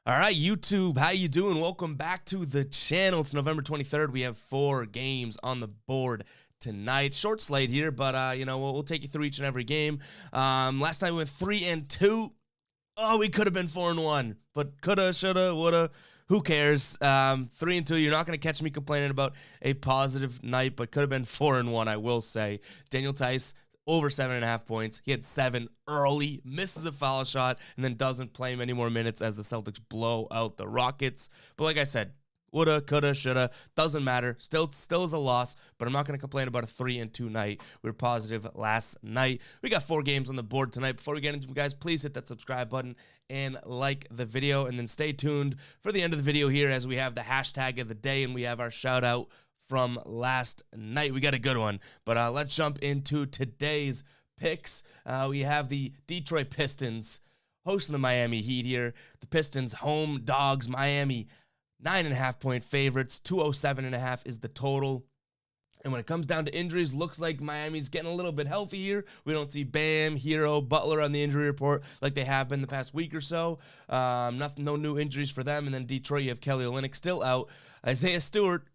All right, YouTube, how you doing? Welcome back to the channel. It's November 23rd. We have 4 games on the board tonight. Short slate here, but we'll take you through each and every game. Last night we went 3-2. Oh, we could have been 4-1, but coulda, shoulda, woulda. Who cares? 3-2. You're not going to catch me complaining about a positive night, but could have been 4-1. I will say. Daniel Tice over 7.5 points. He had 7 early, misses a foul shot, and then doesn't play many more minutes as the Celtics blow out the Rockets. But like I said, woulda, coulda, shoulda, doesn't matter. Still is a loss, but I'm not going to complain about a 3-2 night. We were positive last night. We got 4 games on the board tonight. Before we get into them, guys, please hit that subscribe button and like the video, and then stay tuned for the end of the video here as we have the hashtag of the day and we have our shout out from last night. We got a good one, but let's jump into today's picks. We have the Detroit Pistons hosting the Miami Heat here. The Pistons home dogs, Miami 9.5 point favorites. 207.5 is the total. And when it comes down to injuries, looks like Miami's getting a little bit healthy here. We don't see Bam, Hero, Butler on the injury report like they have been the past week or so. No new injuries for them. And then Detroit, you have Kelly Olynyk still out. Isaiah Stewart,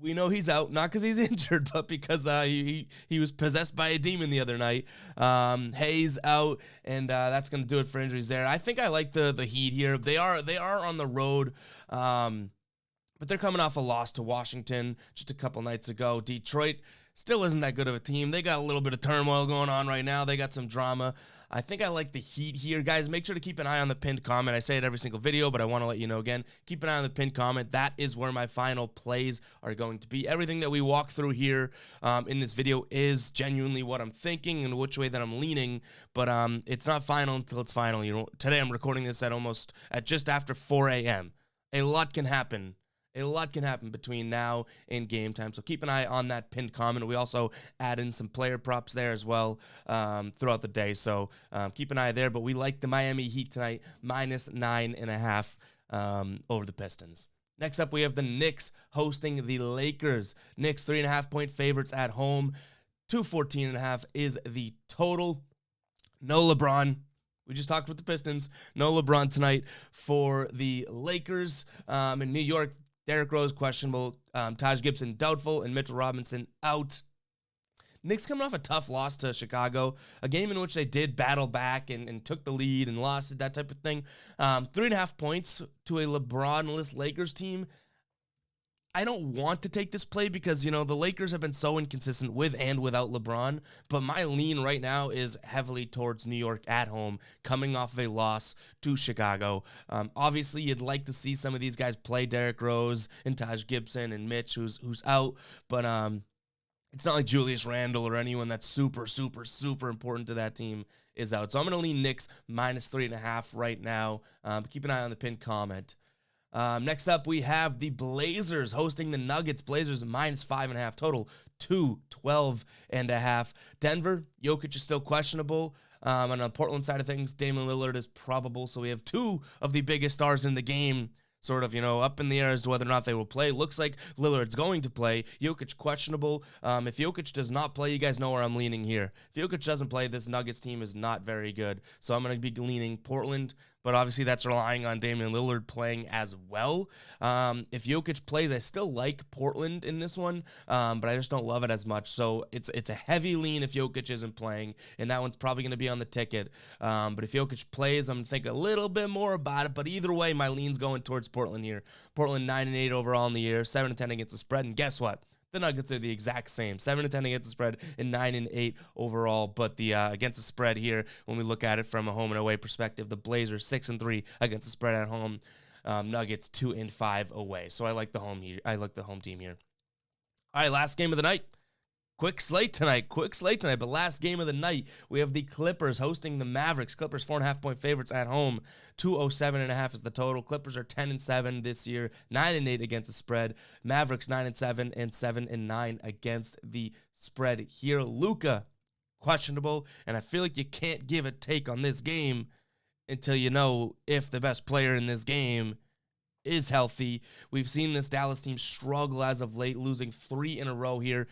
we know he's out, not because he's injured, but because he was possessed by a demon the other night. Hayes out, and that's going to do it for injuries there. I think I like the Heat here. They are on the road, but they're coming off a loss to Washington just a couple nights ago. Detroit still isn't that good of a team. They got a little bit of turmoil going on right now. They got some drama. I think I like the Heat here. Guys, make sure to keep an eye on the pinned comment. I say it every single video, but I want to let you know again. Keep an eye on the pinned comment. That is where my final plays are going to be. Everything that we walk through here in this video is genuinely what I'm thinking and which way that I'm leaning, but it's not final until it's final. Today I'm recording this at just after 4 a.m. A lot can happen. A lot can happen between now and game time, so keep an eye on that pinned comment. We also add in some player props there as well throughout the day, so keep an eye there. But we like the Miami Heat tonight, minus 9.5 over the Pistons. Next up, we have the Knicks hosting the Lakers. Knicks 3.5 point favorites at home. 214.5 is the total. No LeBron. We just talked with the Pistons. No LeBron tonight for the Lakers. In New York, Derrick Rose questionable, Taj Gibson doubtful, and Mitchell Robinson out. Knicks coming off a tough loss to Chicago, a game in which they did battle back and took the lead and lost it, that type of thing. 3.5 points to a LeBron-less Lakers team. I don't want to take this play because, the Lakers have been so inconsistent with and without LeBron, but my lean right now is heavily towards New York at home, coming off of a loss to Chicago. Obviously, you'd like to see some of these guys play, Derrick Rose and Taj Gibson and Mitch, who's out, but it's not like Julius Randle or anyone that's super, super, super important to that team is out. So I'm going to lean Knicks minus 3.5 right now. Keep an eye on the pinned comment. Next up, we have the Blazers hosting the Nuggets. Blazers minus 5.5 total, 212.5. Denver, Jokic is still questionable. On the Portland side of things, Damian Lillard is probable. So we have 2 of the biggest stars in the game sort of, up in the air as to whether or not they will play. Looks like Lillard's going to play. Jokic questionable. If Jokic does not play, you guys know where I'm leaning here. If Jokic doesn't play, this Nuggets team is not very good. So I'm going to be leaning Portland, but obviously that's relying on Damian Lillard playing as well. If Jokic plays, I still like Portland in this one, but I just don't love it as much. So it's a heavy lean if Jokic isn't playing, and that one's probably going to be on the ticket. But if Jokic plays, I'm going to think a little bit more about it. But either way, my lean's going towards Portland here. Portland 9-8 overall in the year, 7-10 against the spread, and guess what? The Nuggets are the exact same, 7-10 against the spread and 9-8 overall. But the against the spread here, when we look at it from a home and away perspective, the Blazers 6-3 against the spread at home. Nuggets 2-5 away. So I like the home here. I like the home team here. All right, last game of the night. Quick slate tonight, but last game of the night, we have the Clippers hosting the Mavericks. Clippers 4.5 point favorites at home, 207.5 is the total. Clippers are 10-7 this year, 9-8 against the spread. Mavericks 9-7 and 7-9 against the spread here. Luka questionable, and I feel like you can't give a take on this game until you know if the best player in this game is healthy. We've seen this Dallas team struggle as of late, losing 3 in a row here.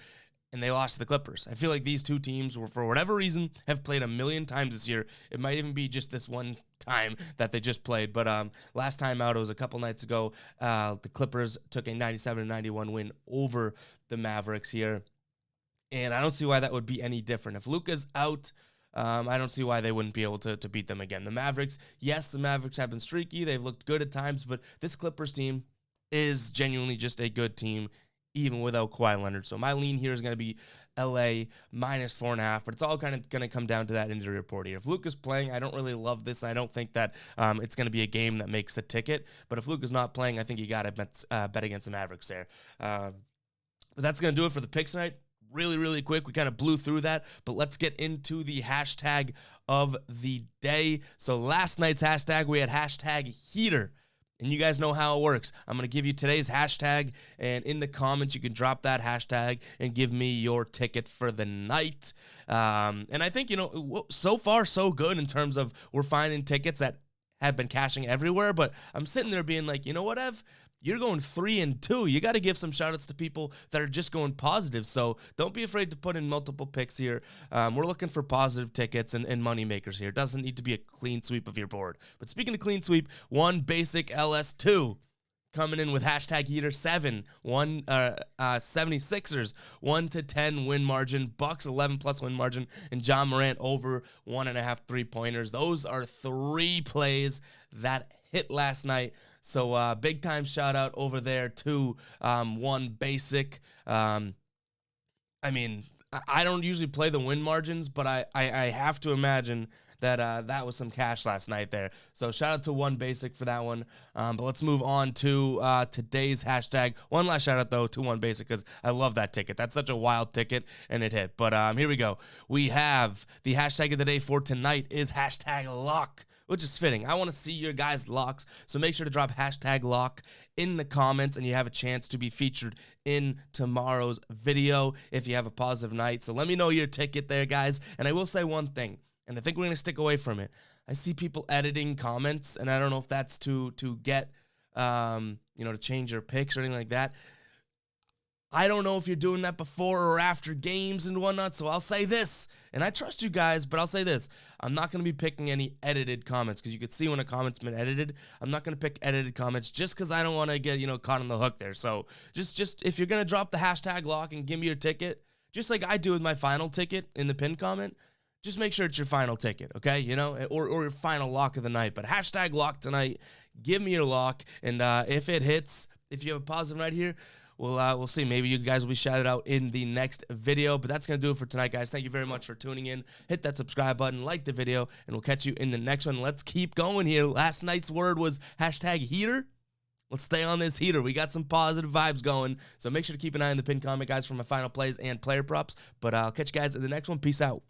and they lost to the Clippers. I feel like these two teams were, for whatever reason, have played a million times this year. It might even be just this one time that they just played. But last time out, it was a couple nights ago. The Clippers took a 97-91 win over the Mavericks here. And I don't see why that would be any different. If Luka's out, I don't see why they wouldn't be able to beat them again. The Mavericks, yes, the Mavericks have been streaky. They've looked good at times, but this Clippers team is genuinely just a good team, even without Kawhi Leonard. So my lean here is going to be LA minus 4.5, but it's all kind of going to come down to that injury report here. If Luka's playing, I don't really love this. I don't think that it's going to be a game that makes the ticket, but if Luka's not playing, I think you got to bet against the Mavericks there. But that's going to do it for the picks tonight. Really, really quick. We kind of blew through that, but let's get into the hashtag of the day. So last night's hashtag, we had hashtag heater. And you guys know how it works. I'm going to give you today's hashtag, and in the comments, you can drop that hashtag and give me your ticket for the night. And I think, so far, so good in terms of we're finding tickets that have been cashing everywhere, but I'm sitting there being like, you know what, Ev? You're going 3-2. You got to give some shout-outs to people that are just going positive. So don't be afraid to put in multiple picks here. We're looking for positive tickets and money makers here. It doesn't need to be a clean sweep of your board. But speaking of clean sweep, one basic LS2 coming in with hashtag heater 7, 76ers 1-10 win margin, Bucks 11+ win margin, and John Morant over 1.5 3-pointers. Those are 3 plays that hit last night. So big time shout out over there to one basic. I don't usually play the win margins, but I have to imagine that that was some cash last night there. So shout out to one basic for that one. But let's move on to today's hashtag. One last shout out though to one basic because I love that ticket. That's such a wild ticket and it hit. But here we go. We have the hashtag of the day for tonight is hashtag lock, which is fitting. I want to see your guys' locks, so make sure to drop hashtag lock in the comments, and you have a chance to be featured in tomorrow's video if you have a positive night. So let me know your ticket there, guys. And I will say one thing, and I think we're going to stick away from it. I see people editing comments, and I don't know if that's to get, to change your picks or anything like that. I don't know if you're doing that before or after games and whatnot, so I'll say this, and I trust you guys, but I'll say this. I'm not going to be picking any edited comments, because you can see when a comment's been edited. I'm not going to pick edited comments just because I don't want to get, caught on the hook there. So just if you're going to drop the hashtag lock and give me your ticket, just like I do with my final ticket in the pinned comment, just make sure it's your final ticket, okay? Or your final lock of the night. But hashtag lock tonight, give me your lock, and if it hits, if you have a positive night here, we'll see. Maybe you guys will be shouted out in the next video. But that's going to do it for tonight, guys. Thank you very much for tuning in. Hit that subscribe button, like the video, and we'll catch you in the next one. Let's keep going here. Last night's word was hashtag heater. Let's stay on this heater. We got some positive vibes going. So make sure to keep an eye on the pinned comment, guys, for my final plays and player props. But I'll catch you guys in the next one. Peace out.